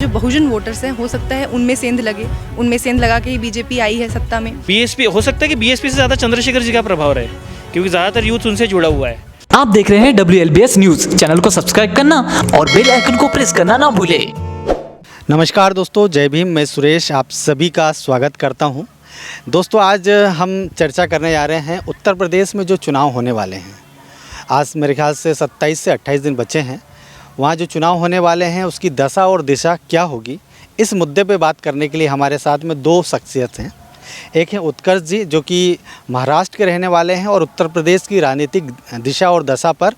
जो बहुजन वोटर्स हैं, हो सकता है उनमें सेंध लगा के ही बीजेपी आई है सत्ता में। बीएसपी हो सकता है कि बीएसपी से ज़्यादा चंद्रशेखर जी का प्रभाव रहे, क्योंकि ज़्यादातर यूथ उनसे जुड़ा हुआ है। आप देख रहे हैं WLBS न्यूज। चैनल को सब्सक्राइब करना और बेल आइकन को प्रेस करना ना भूले। नमस्कार दोस्तों, जय भीम। मैं सुरेश आप सभी का स्वागत करता हूं। दोस्तों, आज हम चर्चा करने जा रहे हैं उत्तर प्रदेश में जो चुनाव होने वाले हैं। आज मेरे ख्याल से 27 से 28 दिन बचे हैं। वहाँ जो चुनाव होने वाले हैं उसकी दशा और दिशा क्या होगी, इस मुद्दे पे बात करने के लिए हमारे साथ में दो शख्सियत हैं। एक है उत्कर्ष जी, जो कि महाराष्ट्र के रहने वाले हैं और उत्तर प्रदेश की राजनीतिक दिशा और दशा पर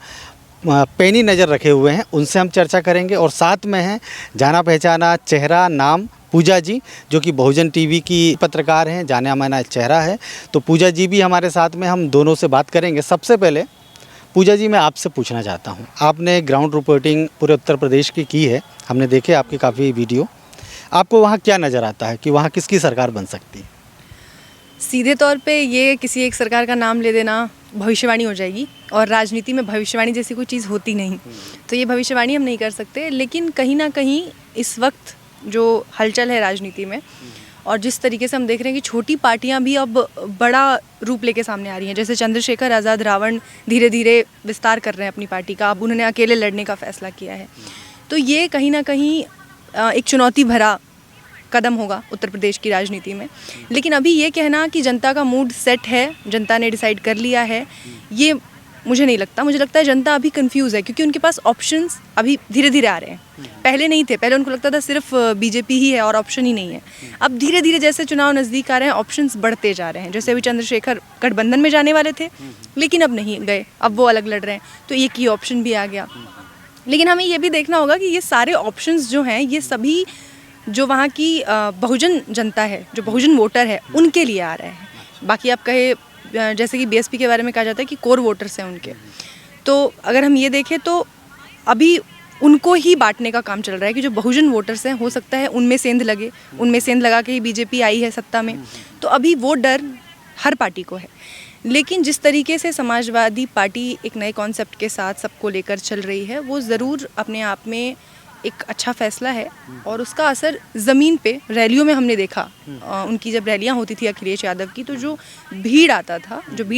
पैनी नज़र रखे हुए हैं। उनसे हम चर्चा करेंगे। और साथ में हैं जाना पहचाना चेहरा, नाम पूजा जी, जो कि बहुजन टीवी की पत्रकार हैं, जाना माना चेहरा है। तो पूजा जी भी हमारे साथ में, हम दोनों से बात करेंगे। सबसे पहले पूजा जी, मैं आपसे पूछना चाहता हूं, आपने ग्राउंड रिपोर्टिंग पूरे उत्तर प्रदेश की है। हमने देखे आपकी काफ़ी वीडियो। आपको वहां क्या नज़र आता है कि वहां किसकी सरकार बन सकती है? सीधे तौर पे ये किसी एक सरकार का नाम ले देना भविष्यवाणी हो जाएगी, और राजनीति में भविष्यवाणी जैसी कोई चीज़ होती नहीं। तो ये भविष्यवाणी हम नहीं कर सकते। लेकिन कहीं ना कहीं इस वक्त जो हलचल है राजनीति में, और जिस तरीके से हम देख रहे हैं कि छोटी पार्टियां भी अब बड़ा रूप लेके सामने आ रही हैं, जैसे चंद्रशेखर आज़ाद रावण धीरे धीरे विस्तार कर रहे हैं अपनी पार्टी का। अब उन्होंने अकेले लड़ने का फैसला किया है। तो ये कहीं ना कहीं एक चुनौती भरा कदम होगा उत्तर प्रदेश की राजनीति में। लेकिन अभी ये कहना कि जनता का मूड सेट है, जनता ने डिसाइड कर लिया है, ये मुझे नहीं लगता। मुझे लगता है जनता अभी कंफ्यूज है, क्योंकि उनके पास ऑप्शंस अभी धीरे धीरे आ रहे हैं। पहले नहीं थे, पहले उनको लगता था सिर्फ बीजेपी ही है और ऑप्शन ही नहीं है। अब धीरे धीरे जैसे चुनाव नज़दीक आ रहे हैं, ऑप्शंस बढ़ते जा रहे हैं। जैसे अभी चंद्रशेखर गठबंधन में जाने वाले थे, लेकिन अब नहीं गए, अब वो अलग लड़ रहे हैं, तो एक ही ऑप्शन भी आ गया। लेकिन हमें ये भी देखना होगा कि ये सारे ऑप्शंस जो हैं, ये सभी जो वहाँ की बहुजन जनता है, जो बहुजन वोटर है, उनके लिए आ रहे हैं। बाकी आप कहे जैसे कि बीएसपी के बारे में कहा जाता है कि कोर वोटर्स हैं उनके, तो अगर हम ये देखें तो अभी उनको ही बांटने का काम चल रहा है कि जो बहुजन वोटर्स हैं, हो सकता है उनमें सेंध लगा के ही बीजेपी आई है सत्ता में। तो अभी वो डर हर पार्टी को है। लेकिन जिस तरीके से समाजवादी पार्टी एक नए कॉन्सेप्ट के साथ सबको लेकर चल रही है, वो ज़रूर अपने आप में एक अच्छा फैसला है। और उसका असर ज़मीन पे रैलियों में हमने देखा। उनकी जब रैलियां होती थी अखिलेश यादव की, तो जो भीड़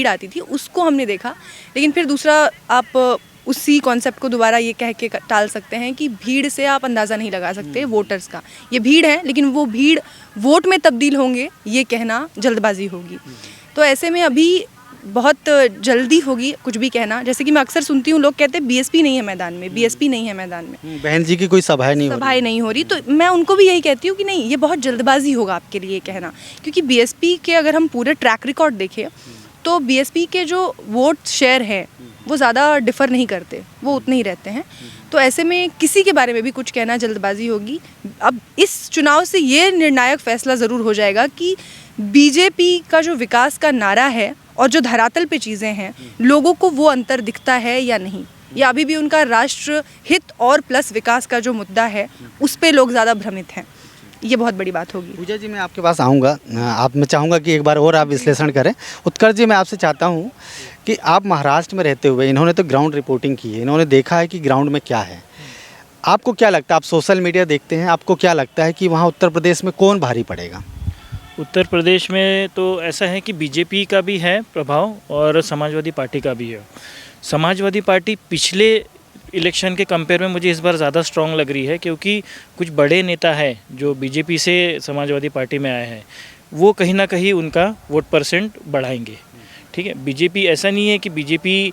आती थी उसको हमने देखा। लेकिन फिर दूसरा, आप उसी कॉन्सेप्ट को दोबारा ये कह के टाल सकते हैं कि भीड़ से आप अंदाज़ा नहीं लगा सकते वोटर्स का। ये भीड़ है, लेकिन वो भीड़ वोट में तब्दील होंगे, ये कहना जल्दबाजी होगी। तो ऐसे में अभी बहुत जल्दी होगी कुछ भी कहना। जैसे कि मैं अक्सर सुनती हूँ, लोग कहते हैं बीएसपी नहीं है मैदान में, बीएसपी नहीं है मैदान में, बहन जी की कोई सभाएं नहीं हो रही। तो मैं उनको भी यही कहती हूँ कि नहीं, ये बहुत जल्दबाजी होगा आपके लिए कहना। क्योंकि बीएसपी के अगर हम पूरे ट्रैक रिकॉर्ड देखें, तो बीएसपी के जो वोट शेयर है वो ज़्यादा डिफ़र नहीं करते, वो उतने ही रहते हैं। तो ऐसे में किसी के बारे में भी कुछ कहना जल्दबाजी होगी। अब इस चुनाव से ये निर्णायक फैसला ज़रूर हो जाएगा कि बीजेपी का जो विकास का नारा है और जो धरातल पे चीज़ें हैं, लोगों को वो अंतर दिखता है या नहीं, या अभी भी उनका राष्ट्र हित और प्लस विकास का जो मुद्दा है, उस पे लोग ज़्यादा भ्रमित हैं। ये बहुत बड़ी बात होगी। पूजा जी, मैं आपके पास आऊँगा। मैं चाहूँगा कि एक बार और आप विश्लेषण करें। उत्कर्ष जी, मैं आपसे चाहता हूँ कि आप महाराष्ट्र में रहते हुए, इन्होंने तो ग्राउंड रिपोर्टिंग की है, इन्होंने देखा है कि ग्राउंड में क्या है। आपको क्या लगता है, आप सोशल मीडिया देखते हैं, आपको क्या लगता है कि वहाँ उत्तर प्रदेश में कौन भारी पड़ेगा? उत्तर प्रदेश में तो ऐसा है कि बीजेपी का भी है प्रभाव और समाजवादी पार्टी का भी है। समाजवादी पार्टी पिछले इलेक्शन के कंपेयर में मुझे इस बार ज़्यादा स्ट्रॉन्ग लग रही है, क्योंकि कुछ बड़े नेता हैं जो बीजेपी से समाजवादी पार्टी में आए हैं, वो कहीं ना कहीं उनका वोट परसेंट बढ़ाएंगे। ठीक है, बीजेपी ऐसा नहीं है कि बीजेपी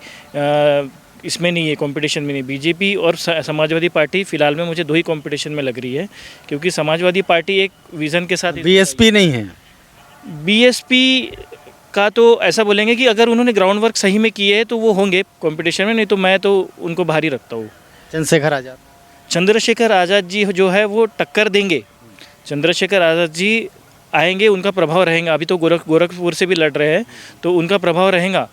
इसमें नहीं है, कंपटीशन में नहीं। बीजेपी और समाजवादी पार्टी फ़िलहाल में मुझे दो ही कंपटीशन में लग रही है, क्योंकि समाजवादी पार्टी एक विज़न के साथ। बीएसपी नहीं है? बीएसपी का तो ऐसा बोलेंगे कि अगर उन्होंने ग्राउंड वर्क सही में किए है तो वो होंगे कंपटीशन में, नहीं तो मैं तो उनको भारी रखता हूँ। चंद्रशेखर आज़ाद जी जो है वो टक्कर देंगे। चंद्रशेखर आज़ाद जी आएंगे, उनका प्रभाव रहेगा। अभी तो गोरखपुर से भी लड़ रहे हैं, तो उनका प्रभाव रहेगा।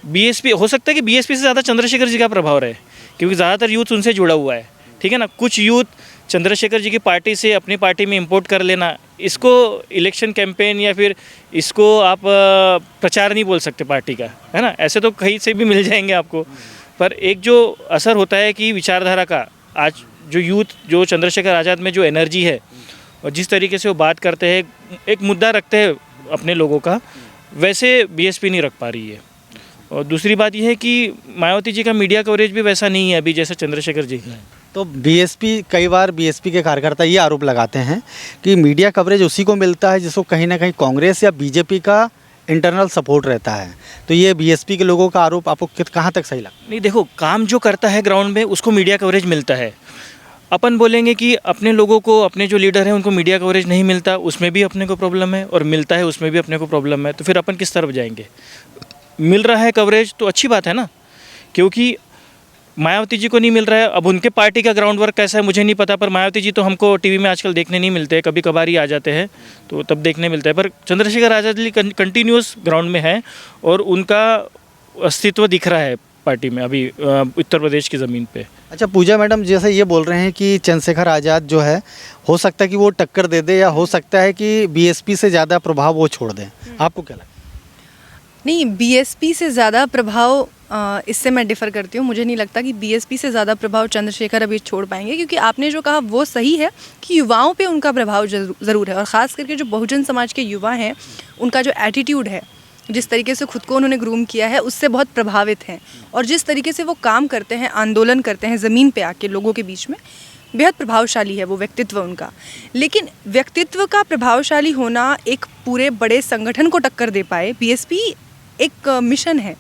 बीएसपी हो सकता है कि बीएसपी से ज़्यादा चंद्रशेखर जी का प्रभाव रहे, क्योंकि ज़्यादातर यूथ उनसे जुड़ा हुआ है। ठीक है ना, कुछ यूथ चंद्रशेखर जी की पार्टी से अपनी पार्टी में इंपोर्ट कर लेना, इसको इलेक्शन कैंपेन या फिर इसको आप प्रचार नहीं बोल सकते पार्टी का, है ना। ऐसे तो कहीं से भी मिल जाएंगे आपको, पर एक जो असर होता है कि विचारधारा का, आज जो यूथ, जो चंद्रशेखर आज़ाद में जो एनर्जी है और जिस तरीके से वो बात करते हैं, एक मुद्दा रखते हैं अपने लोगों का, वैसे बीएसपी नहीं रख पा रही है। और दूसरी बात यह है कि मायावती जी का मीडिया कवरेज भी वैसा नहीं है अभी जैसा चंद्रशेखर जी का है। तो बीएसपी, कई बार बीएसपी के कार्यकर्ता ये आरोप लगाते हैं कि मीडिया कवरेज उसी को मिलता है जिसको कहीं ना कहीं कांग्रेस या बीजेपी का इंटरनल सपोर्ट रहता है। तो ये बीएसपी के लोगों का आरोप आपको कहाँ तक सही लगता है? नहीं, देखो, काम जो करता है ग्राउंड में उसको मीडिया कवरेज मिलता है। अपन बोलेंगे कि अपने लोगों को, अपने जो लीडर हैं उनको मीडिया कवरेज नहीं मिलता, उसमें भी अपने को प्रॉब्लम है, और मिलता है उसमें भी अपने को प्रॉब्लम है। तो फिर अपन किस तरफ जाएंगे? मिल रहा है कवरेज तो अच्छी बात है ना, क्योंकि मायावती जी को नहीं मिल रहा है। अब उनके पार्टी का ग्राउंड वर्क कैसा है मुझे नहीं पता, पर मायावती जी तो हमको टीवी में आजकल देखने नहीं मिलते, कभी कभार ही आ जाते हैं तो तब देखने मिलता है। पर चंद्रशेखर आज़ाद जी कंटिन्यूस ग्राउंड में है और उनका अस्तित्व दिख रहा है पार्टी में अभी उत्तर प्रदेश की ज़मीन पे। अच्छा पूजा मैडम, जैसे ये बोल रहे हैं कि चंद्रशेखर आज़ाद जो है, हो सकता है कि वो टक्कर दे दे, या हो सकता है कि बीएसपी से ज़्यादा प्रभाव वो छोड़ दें, आपको क्या लगता है? नहीं, बीएसपी से ज़्यादा प्रभाव, इससे मैं डिफ़र करती हूँ। मुझे नहीं लगता कि बीएसपी से ज़्यादा प्रभाव चंद्रशेखर अभी छोड़ पाएंगे, क्योंकि आपने जो कहा वो सही है कि युवाओं पे उनका प्रभाव ज़रूर है, और ख़ास करके जो बहुजन समाज के युवा हैं उनका जो एटीट्यूड है, जिस तरीके से खुद को उन्होंने ग्रूम किया है, उससे बहुत प्रभावित हैं। और जिस तरीके से वो काम करते हैं, आंदोलन करते हैं ज़मीन पे आके लोगों के बीच में, बेहद प्रभावशाली है वो व्यक्तित्व उनका। लेकिन व्यक्तित्व का प्रभावशाली होना एक पूरे बड़े संगठन को टक्कर दे पाए, बीएसपी एक मिशन है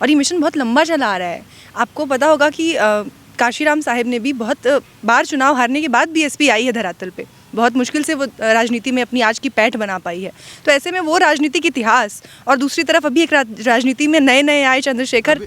और ये मिशन बहुत लंबा चला आ रहा है। आपको पता होगा कि काशीराम साहिब ने भी बहुत बार चुनाव हारने के बाद बीएसपी आई है धरातल पे, बहुत मुश्किल से वो राजनीति में अपनी आज की पैठ बना पाई है। तो ऐसे में वो राजनीतिक इतिहास, और दूसरी तरफ अभी एक राजनीति में नए नए आए चंद्रशेखर।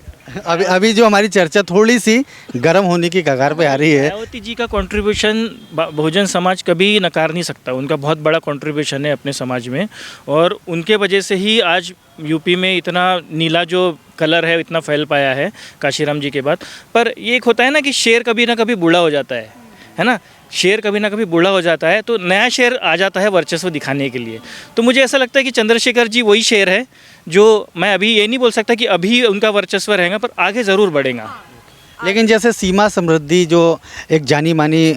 अभी जो हमारी चर्चा थोड़ी सी गर्म होने की कगार पे आ रही है। मायावती जी का कंट्रीब्यूशन बहुजन समाज कभी नकार नहीं सकता, उनका बहुत बड़ा कंट्रीब्यूशन है अपने समाज में, और उनके वजह से ही आज यूपी में इतना नीला जो कलर है इतना फैल पाया है काशीराम जी के बाद। पर ये एक होता है ना कि शेर कभी ना कभी बूढ़ा हो जाता है ना, शेर कभी ना कभी बूढ़ा हो जाता है, तो नया शेर आ जाता है वर्चस्व दिखाने के लिए। तो मुझे ऐसा लगता है कि चंद्रशेखर जी वही शेर है जो, मैं अभी ये नहीं बोल सकता कि अभी उनका वर्चस्व रहेगा, पर आगे ज़रूर बढ़ेगा। लेकिन जैसे सीमा समृद्धि जो एक जानी मानी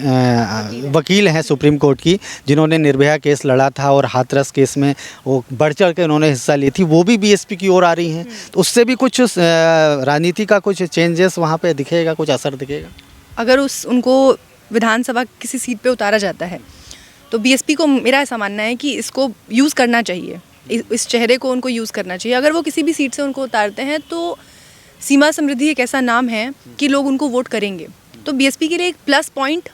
वकील हैं सुप्रीम कोर्ट की, जिन्होंने निर्भया केस लड़ा था और हाथरस केस में वो बढ़ चढ़ के उन्होंने हिस्सा ली थी, वो भी बीएसपी की ओर आ रही हैं। तो उससे भी कुछ राजनीति का कुछ चेंजेस वहाँ पे दिखेगा, कुछ असर दिखेगा? अगर उनको विधानसभा किसी सीट पे उतारा जाता है तो बीएसपी को, मेरा ऐसा मानना है कि इसको यूज़ करना चाहिए, इस चेहरे को उनको यूज़ करना चाहिए। अगर वो किसी भी सीट से उनको उतारते हैं तो सीमा समृद्धि एक ऐसा नाम है कि लोग उनको वोट करेंगे। तो बीएसपी के लिए एक प्लस पॉइंट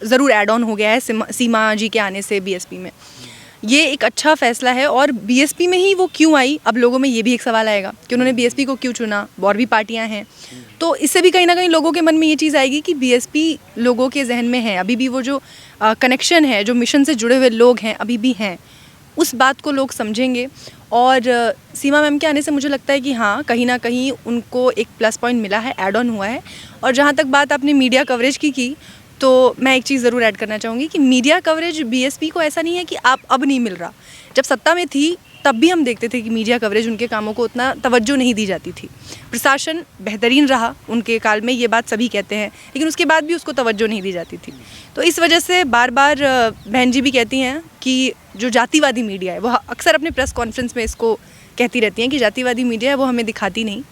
ज़रूर ऐड ऑन हो गया है सीमा जी के आने से बीएसपी में। ये एक अच्छा फैसला है, और बीएसपी में ही वो क्यों आई, अब लोगों में ये भी एक सवाल आएगा कि उन्होंने बीएसपी को क्यों चुना, और भी पार्टियां हैं। तो इससे भी कहीं ना कहीं लोगों के मन में ये चीज़ आएगी कि बीएसपी लोगों के जहन में है, अभी भी वो जो कनेक्शन है, जो मिशन से जुड़े हुए लोग हैं अभी भी हैं, उस बात को लोग समझेंगे। और सीमा मैम के आने से मुझे लगता है कि हाँ, कहीं ना कहीं उनको एक प्लस पॉइंट मिला है, ऐड ऑन हुआ है। और जहाँ तक बात आपने मीडिया कवरेज की तो मैं एक चीज़ ज़रूर ऐड करना चाहूँगी कि मीडिया कवरेज बीएसपी को ऐसा नहीं है कि आप अब नहीं मिल रहा। जब सत्ता में थी तब भी हम देखते थे कि मीडिया कवरेज, उनके कामों को उतना तवज्जो नहीं दी जाती थी। प्रशासन बेहतरीन रहा उनके काल में, ये बात सभी कहते हैं, लेकिन उसके बाद भी उसको तवज्जो नहीं दी जाती थी। तो इस वजह से बार बार बहन जी भी कहती हैं कि जो जातिवादी मीडिया है, वो अक्सर अपने प्रेस कॉन्फ्रेंस में इसको कहती रहती हैं कि जातिवादी मीडिया है वो हमें दिखाती नहीं।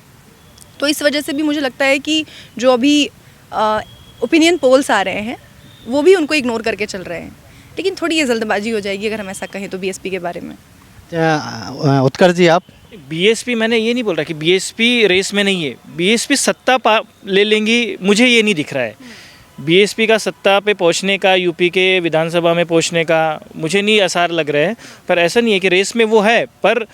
तो इस वजह से भी मुझे लगता है कि जो अभी ओपिनियन पोल्स आ रहे हैं वो भी उनको इग्नोर करके चल रहे हैं, लेकिन थोड़ी ये जल्दबाजी हो जाएगी अगर हम ऐसा कहें तो बीएसपी के बारे में। उत्कर्ष जी, आप? बीएसपी, मैंने ये नहीं बोल रहा कि बीएसपी रेस में नहीं है, बीएसपी सत्ता ले लेंगी, मुझे ये नहीं दिख रहा है। बीएसपी का सत्ता पे पहुंचने का, यूपी के विधानसभा में पहुंचने का मुझे नहीं आसार लग रहा है। पर ऐसा नहीं है कि रेस में वो है, पर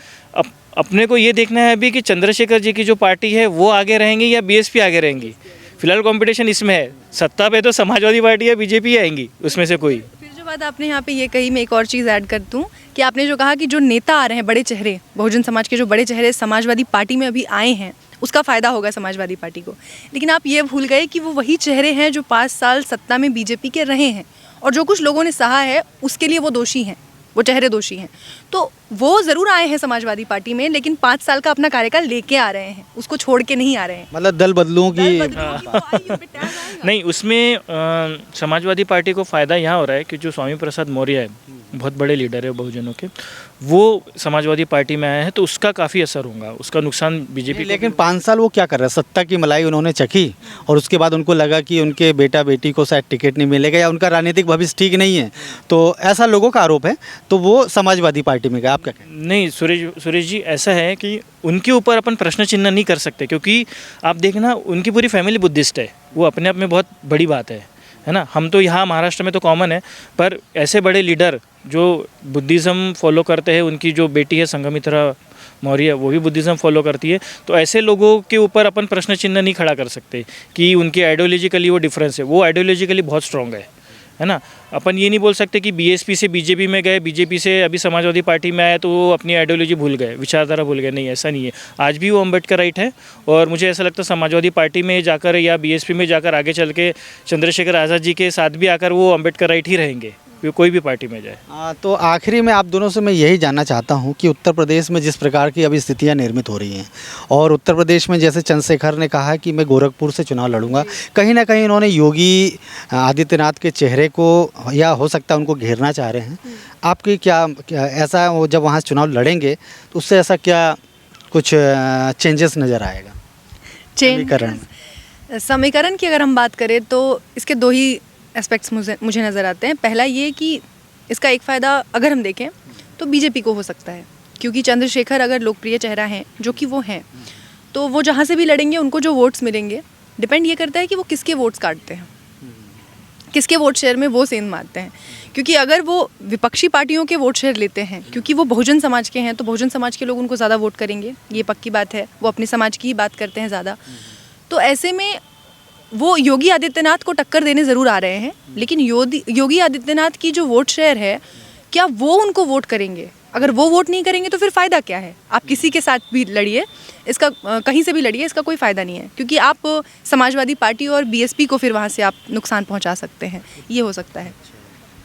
अपने को ये देखना है अभी कि चंद्रशेखर जी की जो पार्टी है वो आगे रहेंगी या बीएसपी आगे रहेंगी। फिलहाल कंपटीशन इसमें है, सत्ता पे तो समाजवादी पार्टी या बीजेपी आएंगी, उसमें से कोई। फिर जो बात आपने यहाँ पे ये कही, मैं एक और चीज़ ऐड कर दूँ कि आपने जो कहा कि जो नेता आ रहे हैं, बड़े चेहरे, बहुजन समाज के जो बड़े चेहरे समाजवादी पार्टी में अभी आए हैं, उसका फ़ायदा होगा समाजवादी पार्टी को। लेकिन आप ये भूल गए कि वो वही चेहरे हैं जो 5 साल सत्ता में बीजेपी के रहे हैं, और जो कुछ लोगों ने सहा है उसके लिए वो दोषी हैं। वो चेहरे दोषी हैं। तो वो ज़रूर आए हैं समाजवादी पार्टी में, लेकिन 5 साल का अपना कार्यकाल लेके आ रहे हैं, उसको छोड़ के नहीं आ रहे हैं। मतलब दल बदलुओं की नहीं, उसमें समाजवादी पार्टी को फ़ायदा यहाँ हो रहा है कि जो स्वामी प्रसाद मौर्य है, बहुत बड़े लीडर है बहुजनों के, वो समाजवादी पार्टी में आए हैं, तो उसका काफ़ी असर होगा, उसका नुकसान बीजेपी को। लेकिन 5 साल वो क्या कर रहे हैं? सत्ता की मलाई उन्होंने चखी और उसके बाद उनको लगा कि उनके बेटा बेटी को शायद टिकट नहीं मिलेगा या उनका राजनीतिक भविष्य ठीक नहीं है, तो ऐसा लोगों का आरोप है, तो वो समाजवादी पार्टी में गए। आप क्या कहें? नहीं सुरेश जी, ऐसा है कि उनके ऊपर अपन प्रश्न चिन्ह नहीं कर सकते, क्योंकि आप देखना उनकी पूरी फैमिली बुद्धिस्ट है, वो अपने आप में बहुत बड़ी बात है ना। हम तो यहाँ महाराष्ट्र में तो कॉमन है, पर ऐसे बड़े लीडर जो बुद्धिज़्म फॉलो करते हैं, उनकी जो बेटी है संघमित्रा मौर्य, वो भी बुद्धिज़्म फॉलो करती है, तो ऐसे लोगों के ऊपर अपन प्रश्न चिन्ह नहीं खड़ा कर सकते कि उनकी आइडियोलॉजिकली वो डिफरेंस है। वो आइडियोलॉजिकली बहुत स्ट्रॉन्ग है ना। अपन ये नहीं बोल सकते कि बीएसपी से बीजेपी में गए, बीजेपी से अभी समाजवादी पार्टी में आए तो वो अपनी आइडियोलॉजी भूल गए, विचारधारा भूल गए। नहीं, ऐसा नहीं है। आज भी वो अम्बेडकर राइट है, और मुझे ऐसा लगता है समाजवादी पार्टी में जाकर या बीएसपी में जाकर आगे चल के चंद्रशेखर आज़ाद जी के साथ भी आकर वो अम्बेडकर राइट ही रहेंगे, कोई भी पार्टी में जाए। तो आखिरी में आप दोनों से मैं यही जानना चाहता हूं कि उत्तर प्रदेश में जिस प्रकार की अभी स्थितियां निर्मित हो रही हैं, और उत्तर प्रदेश में जैसे चंद्रशेखर ने कहा कि मैं गोरखपुर से चुनाव लड़ूंगा, कहीं ना कहीं उन्होंने योगी आदित्यनाथ के चेहरे को या हो सकता है उनको घेरना चाह रहे हैं। आपकी क्या ऐसा वो जब वहाँ चुनाव लड़ेंगे तो उससे ऐसा क्या कुछ चेंजेस नज़र आएगा? समीकरण की अगर हम बात करें तो इसके 2 ही एस्पेक्ट्स मुझे नज़र आते हैं। पहला ये कि इसका एक फ़ायदा अगर हम देखें तो बीजेपी को हो सकता है, क्योंकि चंद्रशेखर अगर लोकप्रिय चेहरा हैं, जो कि वो हैं, तो वो जहाँ से भी लड़ेंगे उनको जो वोट्स मिलेंगे, डिपेंड ये करता है कि वो किसके वोट्स काटते हैं, किसके वोट शेयर में वो सेंध मारते हैं। क्योंकि अगर वो विपक्षी पार्टियों के वोट शेयर लेते हैं, क्योंकि वो बहुजन समाज के हैं, तो बहुजन समाज के लोग उनको ज़्यादा वोट करेंगे, ये पक्की बात है। वो अपने समाज की ही बात करते हैं ज़्यादा, तो ऐसे में वो योगी आदित्यनाथ को टक्कर देने ज़रूर आ रहे हैं। लेकिन योगी आदित्यनाथ की जो वोट शेयर है, क्या वो उनको वोट करेंगे? अगर वो वोट नहीं करेंगे तो फिर फ़ायदा क्या है? आप किसी के साथ भी लड़िए, इसका कहीं से भी लड़िए, इसका कोई फ़ायदा नहीं है, क्योंकि आप समाजवादी पार्टी और बीएसपी को फिर वहाँ से आप नुकसान पहुँचा सकते हैं। ये हो सकता है।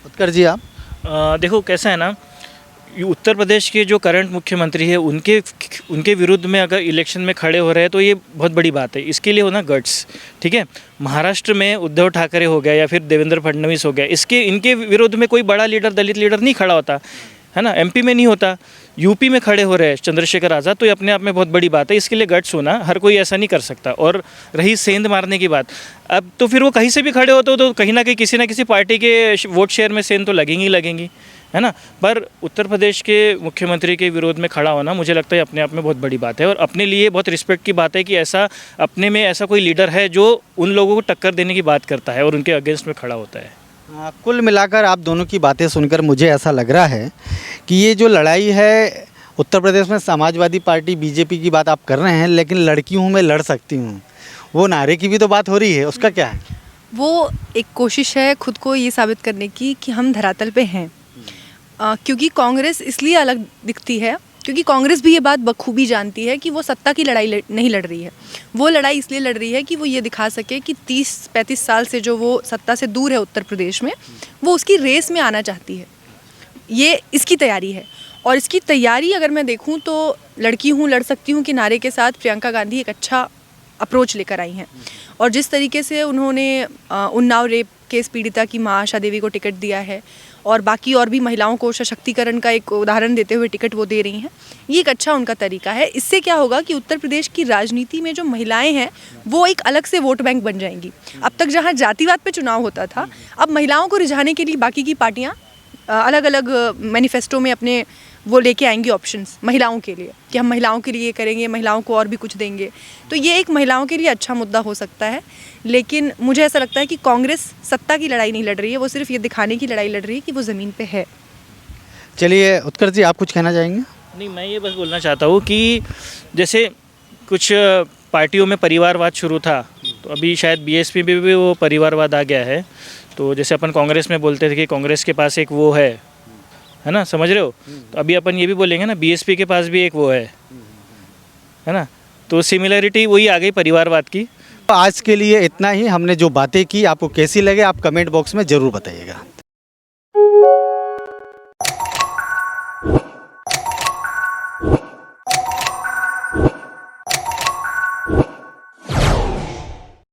उत्कर जी आप? देखो कैसा है ना, उत्तर प्रदेश के जो करंट मुख्यमंत्री है, उनके विरुद्ध में अगर इलेक्शन में खड़े हो रहे हैं तो ये बहुत बड़ी बात है। इसके लिए होना गट्स, ठीक है। महाराष्ट्र में उद्धव ठाकरे हो गया या फिर देवेंद्र फडणवीस हो गया, इनके विरुद्ध में कोई बड़ा लीडर, दलित लीडर नहीं खड़ा होता है ना। एमपी में नहीं होता, यूपी में खड़े हो रहे हैं चंद्रशेखर आज़ाद, तो ये अपने आप में बहुत बड़ी बात है। इसके लिए गट्स होना, हर कोई ऐसा नहीं कर सकता। और रही सेंध मारने की बात, अब तो फिर वो कहीं से भी खड़े होते हो तो कहीं ना कहीं किसी ना किसी पार्टी के वोट शेयर में सेंध तो लगेंगी, है ना। पर उत्तर प्रदेश के मुख्यमंत्री के विरोध में खड़ा होना मुझे लगता है अपने आप में बहुत बड़ी बात है, और अपने लिए बहुत रिस्पेक्ट की बात है कि ऐसा अपने में ऐसा कोई लीडर है जो उन लोगों को टक्कर देने की बात करता है और उनके अगेंस्ट में खड़ा होता है। कुल मिलाकर आप दोनों की बातें सुनकर मुझे ऐसा लग रहा है कि ये जो लड़ाई है उत्तर प्रदेश में, समाजवादी पार्टी बीजेपी की बात आप कर रहे हैं, लेकिन लड़की हूँ मैं लड़ सकती हूँ, वो नारे की भी तो बात हो रही है, उसका क्या है? वो एक कोशिश है खुद को ये साबित करने की कि हम धरातल पे हैं। क्योंकि कांग्रेस इसलिए अलग दिखती है क्योंकि कांग्रेस भी ये बात बखूबी जानती है कि वो सत्ता की लड़ाई नहीं लड़ रही है। वो लड़ाई इसलिए लड़ रही है कि वो ये दिखा सके कि 30-35 साल से जो वो सत्ता से दूर है उत्तर प्रदेश में, वो उसकी रेस में आना चाहती है। ये इसकी तैयारी है, और इसकी तैयारी अगर मैं देखूं तो लड़की हूँ लड़ सकती हूँ कि नारे के साथ प्रियंका गांधी एक अच्छा अप्रोच लेकर आई हैं। और जिस तरीके से उन्होंने उन्नाव रेप केस पीड़िता की माँ आशा देवी को टिकट दिया है, और बाकी और भी महिलाओं को सशक्तिकरण का एक उदाहरण देते हुए टिकट वो दे रही हैं, ये एक अच्छा उनका तरीका है। इससे क्या होगा कि उत्तर प्रदेश की राजनीति में जो महिलाएं हैं वो एक अलग से वोट बैंक बन जाएंगी। अब तक जहां जातिवाद पे चुनाव होता था, अब महिलाओं को रिझाने के लिए बाकी की पार्टियां अलग अलग मैनिफेस्टो में अपने वो लेके आएंगी ऑप्शंस महिलाओं के लिए कि हम महिलाओं के लिए ये करेंगे, महिलाओं को और भी कुछ देंगे। तो ये एक महिलाओं के लिए अच्छा मुद्दा हो सकता है। लेकिन मुझे ऐसा लगता है कि कांग्रेस सत्ता की लड़ाई नहीं लड़ रही है, वो सिर्फ ये दिखाने की लड़ाई लड़ रही है कि वो ज़मीन पे है। चलिए उत्कर जी, आप कुछ कहना चाहेंगे? नहीं, मैं ये बस बोलना चाहता हूँ कि जैसे कुछ पार्टियों में परिवारवाद शुरू था, तो अभी शायद बीएसपी में भी वो परिवारवाद आ गया है। तो जैसे अपन कांग्रेस में बोलते थे कि कांग्रेस के पास एक वो है ना, समझ रहे हो? तो अभी अपन ये भी बोलेंगे ना, बीएसपी के पास भी एक वो है ना। तो सिमिलरिटी वही आ गई परिवारवाद की। आज के लिए इतना ही। हमने जो बातें की आपको कैसी लगे आप कमेंट बॉक्स में ज़रूर बताइएगा।